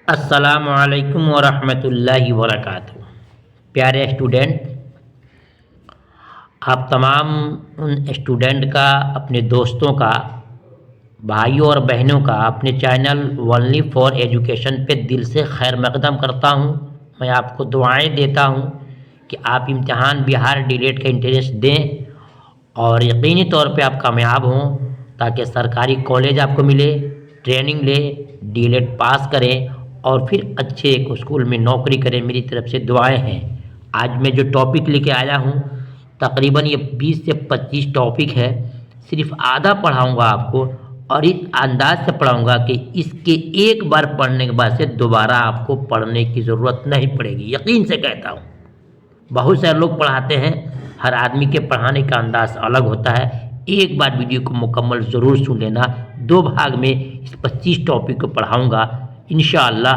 السلام علیکم ورحمۃ اللہ وبرکاتہ۔ پیارے اسٹوڈنٹ، آپ تمام ان اسٹوڈنٹ کا، اپنے دوستوں کا، بھائیوں اور بہنوں کا اپنے چینل ونلی فار ایجوکیشن پہ دل سے خیر مقدم کرتا ہوں۔ میں آپ کو دعائیں دیتا ہوں کہ آپ امتحان بہار ڈیلیٹ کا انٹرنس دیں اور یقینی طور پہ آپ کامیاب ہوں، تاکہ سرکاری کالج آپ کو ملے، ٹریننگ لے، ڈیلیٹ پاس کریں اور پھر اچھے ایک اسکول میں نوکری کریں۔ میری طرف سے دعائیں ہیں۔ آج میں جو ٹاپک لے کے آیا ہوں، تقریباً یہ 20 سے 25 ٹاپک ہے، صرف آدھا پڑھاؤں گا آپ کو، اور اس انداز سے پڑھاؤں گا کہ اس کے ایک بار پڑھنے کے بعد سے دوبارہ آپ کو پڑھنے کی ضرورت نہیں پڑے گی، یقین سے کہتا ہوں۔ بہت سارے لوگ پڑھاتے ہیں، ہر آدمی کے پڑھانے کا انداز الگ ہوتا ہے۔ ایک بار ویڈیو کو مکمل ضرور سن لینا۔ 2 بھاگ میں اس 25 ٹاپک کو پڑھاؤں گا انشاءاللہ۔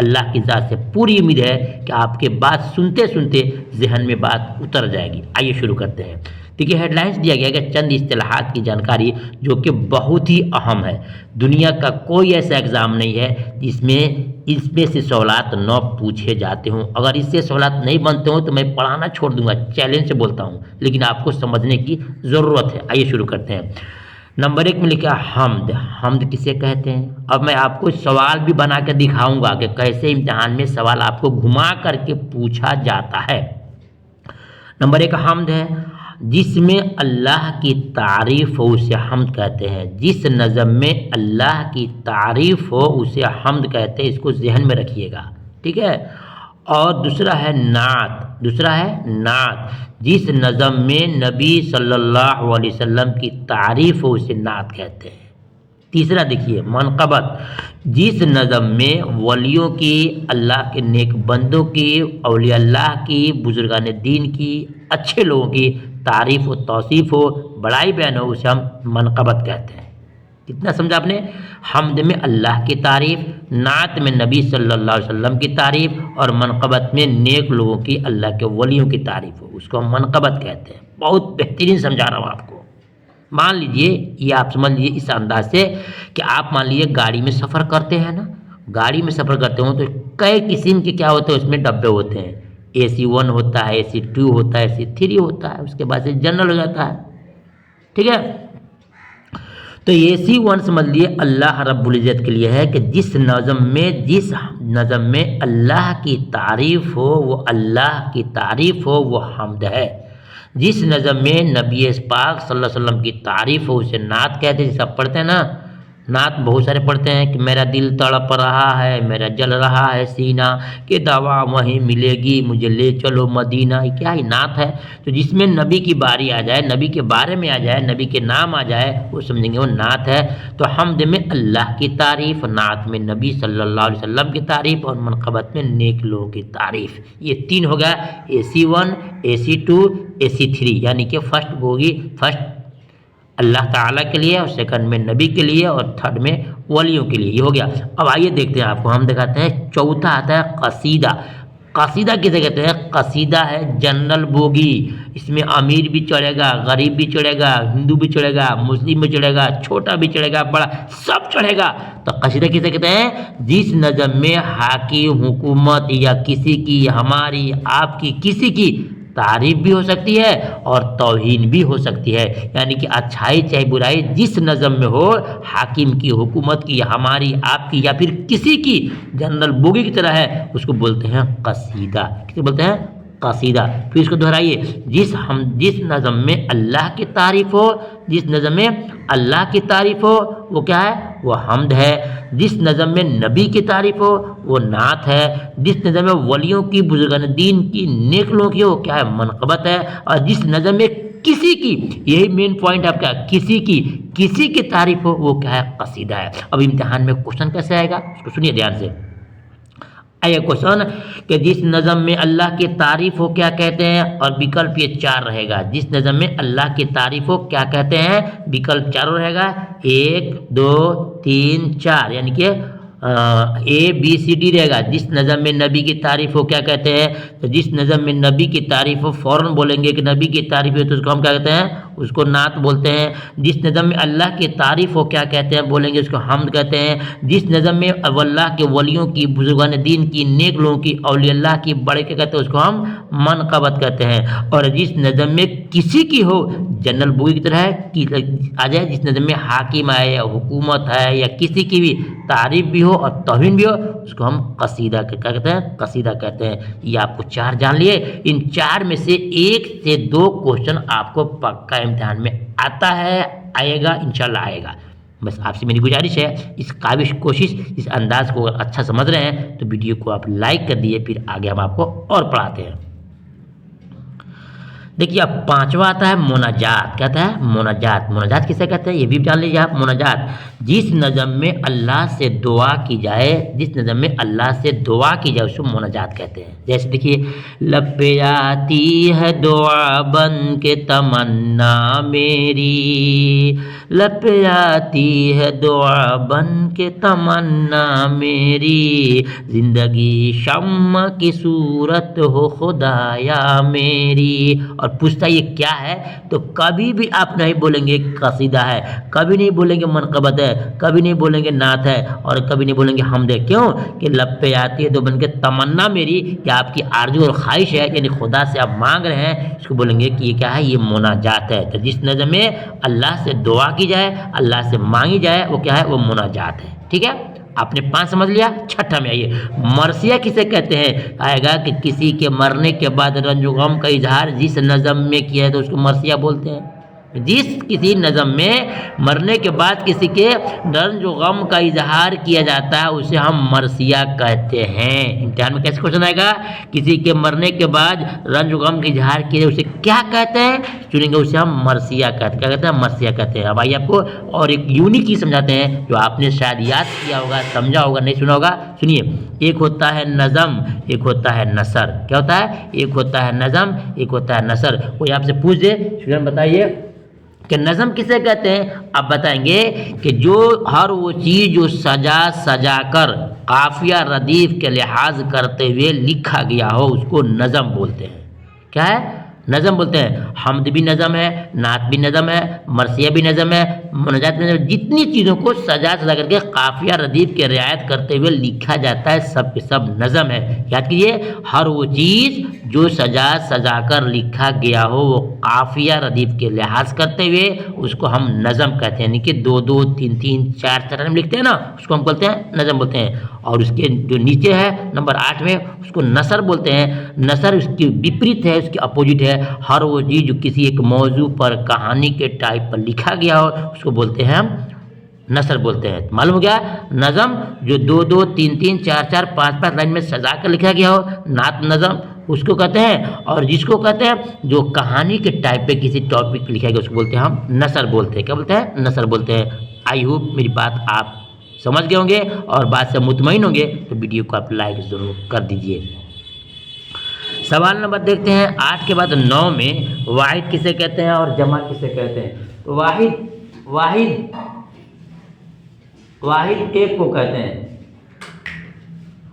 اللہ کی ذات سے پوری امید ہے کہ آپ کے بات سنتے سنتے ذہن میں بات اتر جائے گی۔ آئیے شروع کرتے ہیں۔ دیکھیے، ہیڈ لائنز دیا گیا کہ چند اصطلاحات کی جانکاری جو کہ بہت ہی اہم ہے۔ دنیا کا کوئی ایسا ایگزام نہیں ہے جس میں اس میں سے سوالات نہ پوچھے جاتے ہوں۔ اگر اس سے سوالات نہیں بنتے ہوں تو میں پڑھانا چھوڑ دوں گا، چیلنج سے بولتا ہوں، لیکن آپ کو سمجھنے کی ضرورت ہے۔ آئیے شروع کرتے ہیں۔ نمبر 1 میں لکھا حمد۔ حمد کسے کہتے ہیں؟ اب میں آپ کو سوال بھی بنا کے دکھاؤں گا کہ کیسے امتحان میں سوال آپ کو گھما کر کے پوچھا جاتا ہے۔ نمبر 1 حمد ہے، جس میں اللہ کی تعریف ہو اسے حمد کہتے ہیں۔ جس نظم میں اللہ کی تعریف ہو اسے حمد کہتے ہیں، اس کو ذہن میں رکھیے گا، ٹھیک ہے۔ اور دوسرا ہے نعت۔ دوسرا ہے نعت، جس نظم میں نبی صلی اللہ علیہ وسلم کی تعریف ہو اسے نعت کہتے ہیں۔ تیسرا دیکھیے منقبت، جس نظم میں ولیوں کی، اللہ کے نیک بندوں کی، اولیاء اللہ کی، بزرگان دین کی، اچھے لوگوں کی تعریف و توصیف ہو، بڑائی بیان ہو، اسے ہم منقبت کہتے ہیں۔ کتنا سمجھا آپ نے؟ حمد میں اللہ کی تعریف، نعت میں نبی صلی اللہ علیہ وسلم کی تعریف، اور منقبت میں نیک لوگوں کی، اللہ کے ولیوں کی تعریف ہو، اس کو ہم منقبت کہتے ہیں۔ بہت بہترین سمجھا رہا ہوں آپ کو۔ مان لیجئے، یہ آپ سمجھ لیجئے اس انداز سے کہ آپ مان لیجئے گاڑی میں سفر کرتے ہیں نا، گاڑی میں سفر کرتے ہوں تو کئی قسم کے کیا ہوتے ہیں، اس میں ڈبے ہوتے ہیں۔ AC1 ہوتا ہے، AC2 ہوتا ہے، AC3 ہوتا ہے، اس کے بعد سے جنرل ہو جاتا ہے، ٹھیک ہے۔ تو AC1 سمجھ لیے اللہ رب العزت کے لیے ہے کہ جس نظم میں اللہ کی تعریف ہو، وہ اللہ کی تعریف ہو، وہ حمد ہے۔ جس نظم میں نبی پاک صلی اللہ علیہ وسلم کی تعریف ہو اسے نعت کہتے ہیں۔ جیسے آپ پڑھتے ہیں نا، نعت بہت سارے پڑھتے ہیں کہ میرا دل تڑپ رہا ہے، میرا جل رہا ہے سینہ، کہ دوا وہیں ملے گی، مجھے لے چلو مدینہ۔ یہ کیا ہے؟ نعت ہے۔ تو جس میں نبی کی باری آ جائے، نبی کے بارے میں آ جائے، نبی کے نام آ جائے، وہ سمجھیں گے وہ نعت ہے۔ تو حمد میں اللہ کی تعریف، نعت میں نبی صلی اللہ علیہ وسلم کی تعریف، اور منقبت میں نیک لوگوں کی تعریف۔ یہ 3 ہو گیا، AC1، AC2، AC3، یعنی کہ فرسٹ اللہ تعالیٰ کے لیے، اور سیکنڈ میں نبی کے لیے، اور تھرڈ میں ولیوں کے لیے۔ یہ ہو گیا۔ اب آئیے دیکھتے ہیں، آپ کو ہم دکھاتے ہیں۔ چوتھا آتا ہے قصیدہ۔ قصیدہ کسے کہتے ہیں؟ قصیدہ ہے جنرل بوگی، اس میں امیر بھی چڑھے گا، غریب بھی چڑھے گا، ہندو بھی چڑھے گا، مسلم بھی چڑھے گا، چھوٹا بھی چڑھے گا، بڑا، سب چڑھے گا۔ تو قصیدہ کسے کہتے ہیں؟ جس نظم میں حاکم، حکومت یا کسی کی، ہماری، آپ کی، کسی کی تعریف بھی ہو سکتی ہے اور توہین بھی ہو سکتی ہے، یعنی کہ اچھائی چاہے برائی جس نظم میں ہو، حاکم کی، حکومت کی، ہماری، آپ کی، یا پھر کسی کی، جنرل بوگی کی طرح ہے، اس کو بولتے ہیں قصیدہ۔ کسے بولتے ہیں؟ قصیدہ۔ پھر اس کو دہرائیے، جس نظم میں اللہ کی تعریف ہو، جس نظم میں اللہ کی تعریف ہو، وہ کیا ہے؟ وہ حمد ہے۔ جس نظم میں نبی کی تعریف ہو، وہ نعت ہے۔ جس نظم میں ولیوں کی، بزرگان دین کی، نیک لوگوں کی، وہ کیا ہے؟ منقبت ہے۔ اور جس نظم میں کسی کی، یہی مین پوائنٹ آپ کا، کسی کی تعریف ہو، وہ کیا ہے؟ قصیدہ ہے۔ اب امتحان میں کوشچن کیسے آئے گا، اس کو سنیے دھیان سے۔ آئے کوشچن کہ جس نظم میں اللہ کی تعریف ہو کیا کہتے ہیں، اور وکلپ یہ 4 رہے گا۔ جس نظم میں اللہ کی تعریف ہو کیا کہتے ہیں، وکلپ 4 رہے گا، 1 2 3 4، یعنی کہ ABCD رہے گا۔ جس نظم میں نبی کی تعریف ہو کیا کہتے ہیں، تو جس نظم میں نبی کی تعریف ہو، فوراً بولیں گے کہ نبی کی تعریف ہو تو اس کو ہم کیا کہتے ہیں؟ اس کو نعت بولتے ہیں. جس نظم میں اللہ کی تعریف ہو کیا کہتے ہیں بولیں گے اس کو حمد کہتے ہیں. جس نظم میں اللہ کے ولیوں کی بزرگان دین کی نیک لوگوں کی اولیاء اللہ کی بڑے کے کہتے ہیں اس کو ہم منقبت کہتے ہیں. اور جس نظم میں کسی کی ہو جنرل بوئی کی طرح ہے آ جائے, جس نظم میں حاکم ہے یا حکومت ہے یا کسی کی بھی تعریف بھی ہو اور توہین بھی ہو اس کو ہم قصیدہ کیا کہتے ہیں قصیدہ کہتے ہیں. یہ آپ کو 4 جان لیے. ان 4 میں سے 1 سے 2 کوشچن آپ کو پکا امتحان میں آتا ہے, آئے گا انشاءاللہ آئے گا. بس آپ سے میری گزارش ہے اس قابل کوشش اس انداز کو اچھا سمجھ رہے ہیں تو ویڈیو کو آپ لائک کر دیے. پھر آگے ہم آپ کو اور پڑھاتے ہیں. دیکھیے اب 5واں آتا ہے مناجات. کہتا ہے مناجات. مناجات کسے کہتے ہیں یہ بھی جان لیجیے آپ. مناجات جس نظم میں اللہ سے دعا کی جائے, جس نظم میں اللہ سے دعا کی جائے اس کو مناجات کہتے ہیں. جیسے دیکھیے لب پہ آتی ہے دعا بن کے تمنا میری, لب پہ آتی ہے دعا بن کے تمنا میری, زندگی شمع کی صورت ہو خدایا میری. اور پوچھتا یہ کیا ہے تو کبھی بھی آپ نہیں بولیں گے قصیدہ ہے, کبھی نہیں بولیں گے منقبت ہے, کبھی نہیں بولیں گے نعت ہے, اور کبھی نہیں بولیں گے حمد ہے. کیوں کہ لب پہ آتی ہے تو بن کے تمنا میری, کہ آپ کی آرزو اور خواہش ہے یعنی خدا سے آپ مانگ رہے ہیں, اس کو بولیں گے کہ یہ کیا ہے یہ مناجات ہے. تو جس نظم میں اللہ سے دعا کی جائے اللہ سے مانگی جائے وہ کیا ہے وہ مناجات ہے. ٹھیک ہے آپ نے 5 سمجھ لیا. 6 میں آئیے مرثیہ کسے کہتے ہیں. آئے گا کہ کسی کے مرنے کے بعد رنج و غم کا اظہار جس نظم میں کیا ہے تو اس کو مرثیہ بولتے ہیں. جس کسی نظم میں مرنے کے بعد کسی کے رنج و غم کا اظہار کیا جاتا ہے اسے ہم مرثیہ کہتے ہیں. امتحان میں کیسے کوشچن آئے گا کسی کے مرنے کے بعد رنج و غم کا اظہار کیا اسے کیا کہتے ہیں چنیں گے اسے ہم مرثیہ کہتے ہیں. کیا کہتے ہیں مرثیہ کہتے ہیں. اب آئیے آپ کو اور ایک یونیک چیز سمجھاتے ہیں جو آپ نے شاید یاد کیا ہوگا سمجھا ہوگا نہیں سنا ہوگا. سنیے ایک ہوتا ہے نظم ایک ہوتا ہے نثر. کیا ہوتا ہے ایک ہوتا ہے نظم ایک ہوتا ہے نثر. کوئی آپ سے پوچھ دے اسٹوڈنٹ بتائیے کہ نظم کسے کہتے ہیں. آپ بتائیں گے کہ جو ہر وہ چیز جو سجا سجا کر قافیہ ردیف کے لحاظ کرتے ہوئے لکھا گیا ہو اس کو نظم بولتے ہیں. کیا ہے نظم بولتے ہیں. حمد بھی نظم ہے, نعت بھی نظم ہے, مرثیہ بھی نظم ہے, مناجات بھی نظم ہے. جتنی چیزوں کو سجا سجا کر کے قافیہ ردیف کے رعایت کرتے ہوئے لکھا جاتا ہے سب کے سب نظم ہے. یاد کیجیے ہر وہ چیز جو سجا سجا کر لکھا گیا ہو وہ قافیہ ردیف کے لحاظ کرتے ہوئے اس کو ہم نظم کہتے ہیں. یعنی کہ 2 2 3 3 4 4 ہم لکھتے ہیں نا اس کو ہم بولتے ہیں نظم بولتے ہیں. اور اس کے جو نیچے ہے نمبر 8 میں اس کو نثر بولتے ہیں. نثر اس کی وپریت ہے, اس کی اپوزٹ ہے. ہر وہ چیز جو کسی ایک موضوع پر کہانی کے ٹائپ پر لکھا گیا ہو اس کو بولتے ہیں ہم نثر بولتے ہیں. معلوم ہو گیا نظم جو 2 2 3 3 4 4 5 5 لائن میں سجا کر لکھا گیا ہو نعت نظم اس کو کہتے ہیں. اور جس کو کہتے ہیں جو کہانی کے ٹائپ پہ کسی ٹاپک پہ لکھا گیا اس کو بولتے ہیں ہم نثر بولتے ہیں. کیا بولتے ہیں نثر بولتے ہیں. آئی ہوپ میری بات آپ سمجھ گئے ہوں گے اور بات سے مطمئن ہوں گے تو ویڈیو کو آپ لائک ضرور کر دیجئے. سوال نمبر دیکھتے ہیں 8 کے بعد 9 میں واحد کسے کہتے ہیں اور جمع کسے کہتے ہیں. تو واحد ایک کو کہتے ہیں.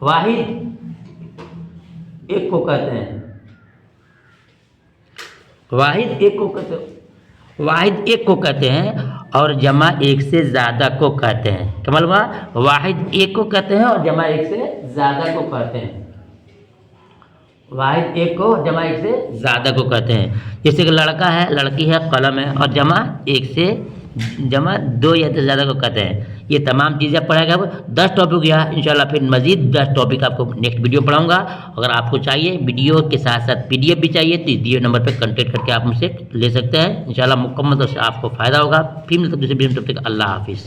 واحد ایک کو کہتے ہیں. واحد ایک کو کہتے ہیں. واحد ایک کو کہتے ہیں اور جمع ایک سے زیادہ کو کہتے ہیں. کیا معلوم ہوا واحد ایک کو کہتے ہیں اور جمع ایک سے زیادہ کو کہتے ہیں. واحد ایک کو جمع ایک سے زیادہ کو کہتے ہیں. جیسے کہ لڑکا ہے لڑکی ہے قلم ہے اور جمع ایک سے جمع 2 یا سے زیادہ کو کہتے ہیں. یہ تمام چیزیں پڑھے گا. 10 ٹاپک یا انشاءاللہ پھر مزید 10 ٹاپک آپ کو نیکسٹ ویڈیو پڑھاؤں گا. اگر آپ کو چاہیے ویڈیو کے ساتھ ساتھ PDF بھی چاہیے تو دیے نمبر پہ کنٹیکٹ کر کے آپ مجھ سے لے سکتے ہیں. انشاءاللہ مکمل طور سے آپ کو فائدہ ہوگا. پھر ملتے ہیں دوسرے ویڈیو میں, تب تک اللہ حافظ.